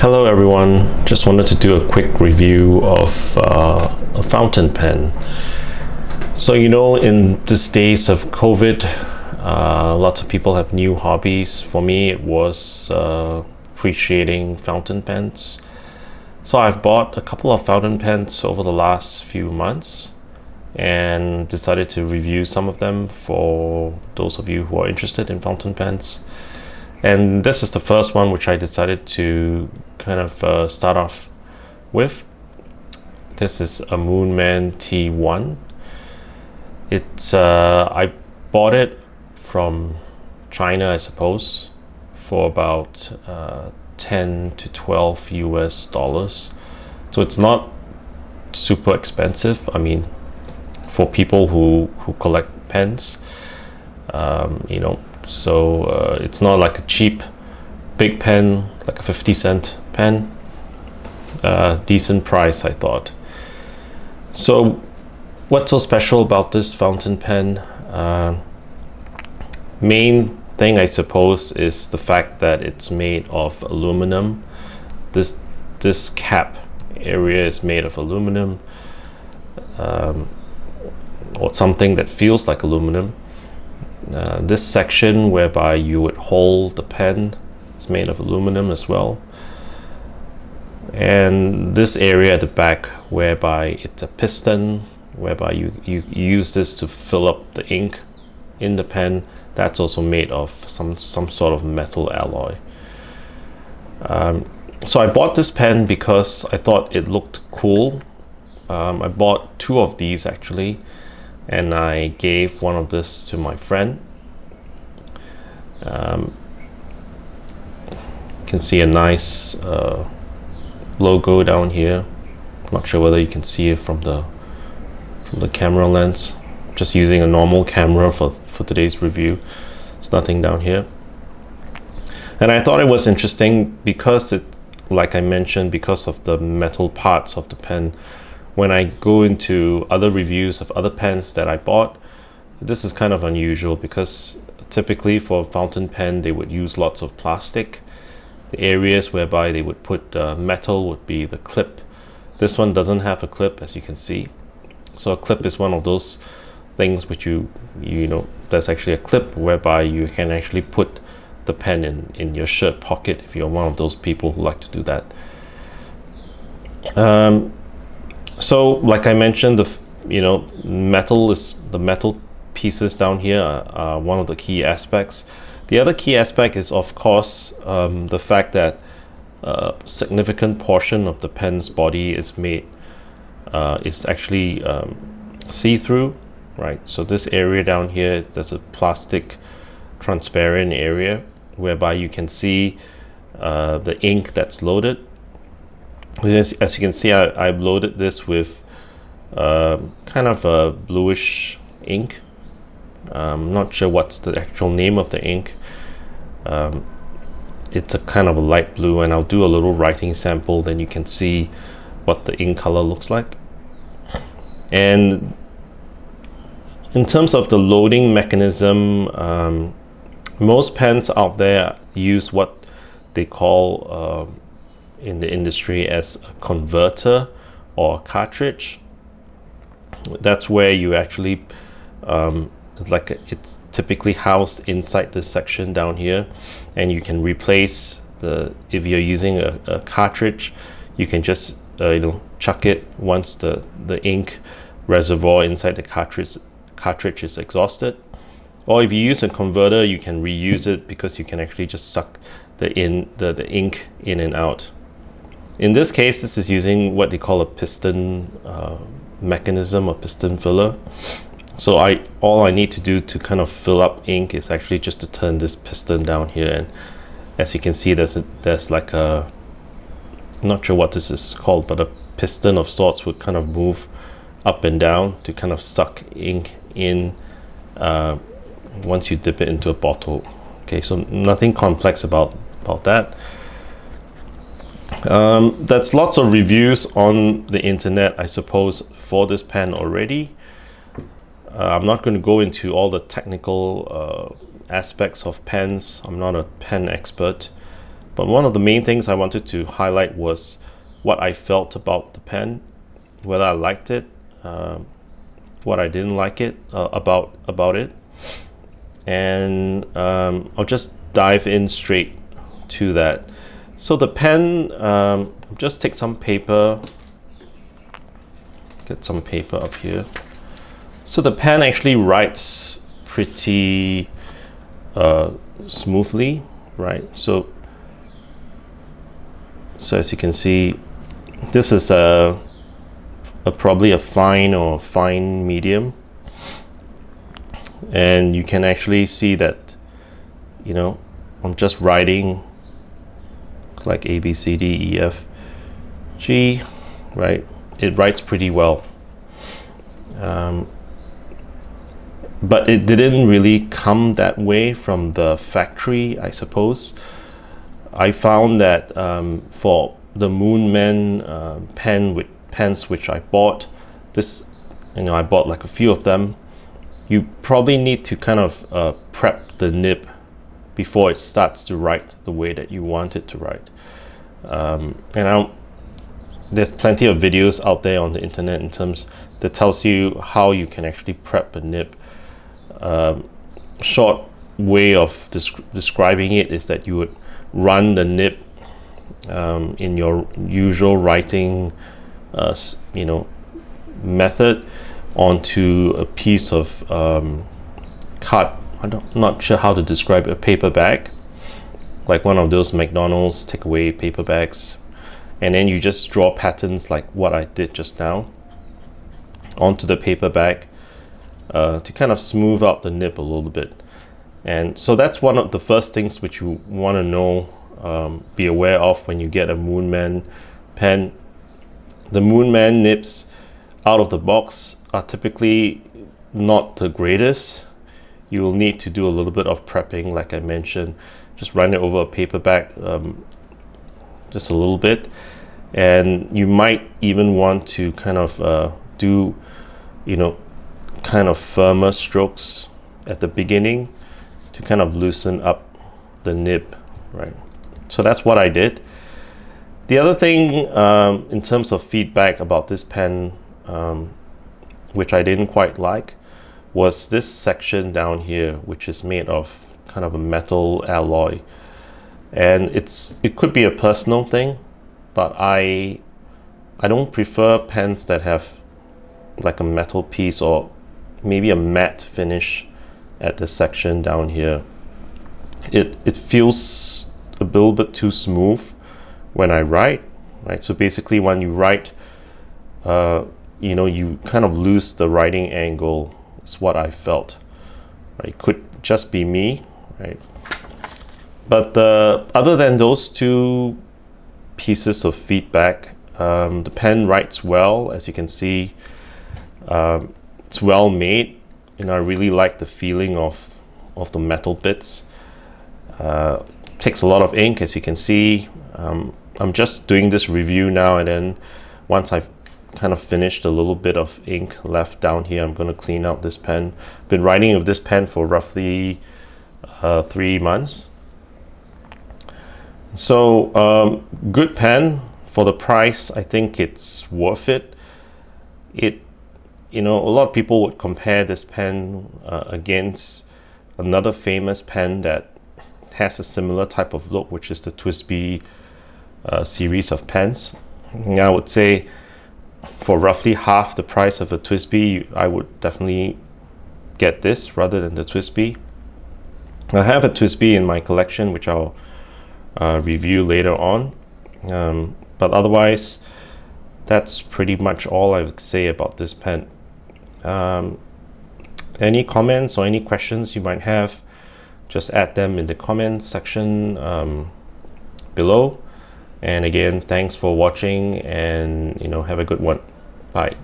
Hello everyone, just wanted to do a quick review of a fountain pen. So in these days of COVID, lots of people have new hobbies. For me it was appreciating fountain pens. So I've bought a couple of fountain pens over the last few months and decided to review some of them for those of you who are interested in fountain pens. And this is the first one which I decided to kind of start off with. This is a Moonman T1. It's I bought it from China, I suppose, for about 10 to 12 US dollars. So it's not super expensive. I mean, for people who collect pens, so it's not like a cheap big pen, like a 50-cent pen. Decent price, I thought. So what's so special about this fountain pen? Main thing, I suppose, is the fact that it's made of aluminum. This cap area is made of aluminum, or something that feels like aluminum. This section whereby you would hold the pen is made of aluminum as well. And this area at the back whereby it's a piston, whereby you use this to fill up the ink in the pen, that's also made of some sort of metal alloy. So I bought this pen because I thought it looked cool. I bought two of these actually, and I gave one of this to my friend. You can see a nice logo down here. Not sure whether you can see it from the camera lens. Just using a normal camera for today's review. There's nothing down here. And I thought it was interesting because it, like I mentioned, because of the metal parts of the pen. When I go into other reviews of other pens that I bought, this is kind of unusual because typically for a fountain pen they would use lots of plastic. The areas whereby they would put metal would be the clip. This one doesn't have a clip, as you can see. So a clip is one of those things which you know, there's actually a clip whereby you can actually put the pen in your shirt pocket if you're one of those people who like to do that. So like I mentioned, the metal pieces down here are one of the key aspects. The other key aspect is, of course, the fact that a significant portion of the pen's body is made is actually see-through, right? So this area down here, there's a plastic transparent area whereby you can see the ink that's loaded. As you can see, I've loaded this with kind of a bluish ink. I'm not sure what's the actual name of the ink. It's a kind of a light blue, and I'll do a little writing sample, then you can see what the ink color looks like. And in terms of the loading mechanism, most pens out there use what they call in the industry as a converter or a cartridge. That's where you actually it's typically housed inside this section down here, and you can replace if you're using a cartridge, you can just chuck it once the ink reservoir inside the cartridge is exhausted. Or if you use a converter, you can reuse it because you can actually just suck the ink in and out. In this case, this is using what they call a piston mechanism or piston filler. So all I need to do to kind of fill up ink is actually just to turn this piston down here, and as you can see, there's like a, I'm not sure what this is called, but a piston of sorts would kind of move up and down to kind of suck ink in once you dip it into a bottle. Okay, so nothing complex about that. That's lots of reviews on the internet, I suppose, for this pen already. I'm not going to go into all the technical aspects of pens. I'm not a pen expert, But one of the main things I wanted to highlight was what I felt about the pen, whether I liked it, what I didn't like it about it, and I'll just dive in straight to that. So the pen, just take some paper, get some paper up here. So the pen actually writes pretty smoothly, right? So as you can see, this is probably a fine medium, and you can actually see that, you know, I'm just writing like A, B, C, D, E, F, G, right? It writes pretty well. But it didn't really come that way from the factory, I suppose. I found that for the Moonman pens which I bought, I bought like a few of them, you probably need to kind of prep the nib before it starts to write the way that you want it to write. There's plenty of videos out there on the internet that tells you how you can actually prep a nib. Short way of describing it is that you would run the nib in your usual writing method onto a piece of I'm not sure how to describe it, a paper bag, like one of those McDonald's takeaway paper bags, and then you just draw patterns like what I did just now onto the paper bag to kind of smooth out the nib a little bit. And so that's one of the first things which you want to know, be aware of when you get a Moonman pen. The Moonman nibs out of the box are typically not the greatest. You will need to do a little bit of prepping, like I mentioned. Just run it over a paper bag, just a little bit, and you might even want to kind of do, kind of firmer strokes at the beginning to kind of loosen up the nib, right? So that's what I did. The other thing in terms of feedback about this pen, which I didn't quite like, was this section down here, which is made of kind of a metal alloy. And it could be a personal thing, but I don't prefer pens that have like a metal piece or maybe a matte finish at this section down here. It feels a little bit too smooth when I write, right? So basically when you write, you kind of lose the writing angle, is what I felt, right? Could just be me, right? But other than those two pieces of feedback, the pen writes well. As you can see, it's well made, and I really like the feeling of the metal bits. Takes a lot of ink, as you can see. I'm just doing this review now, and then once I've kind of finished a little bit of ink left down here, I'm going to clean out this pen. Been writing with this pen for roughly 3 months. So good pen for the price. I think it's worth it. A lot of people would compare this pen against another famous pen that has a similar type of look, which is the TWSBI series of pens. And I would say for roughly half the price of a TWSBI, I would definitely get this rather than the TWSBI. I have a TWSBI in my collection, which I'll review later on. But otherwise, that's pretty much all I would say about this pen. Any comments or any questions you might have, just add them in the comments section below. And again, thanks for watching, and have a good one. Bye.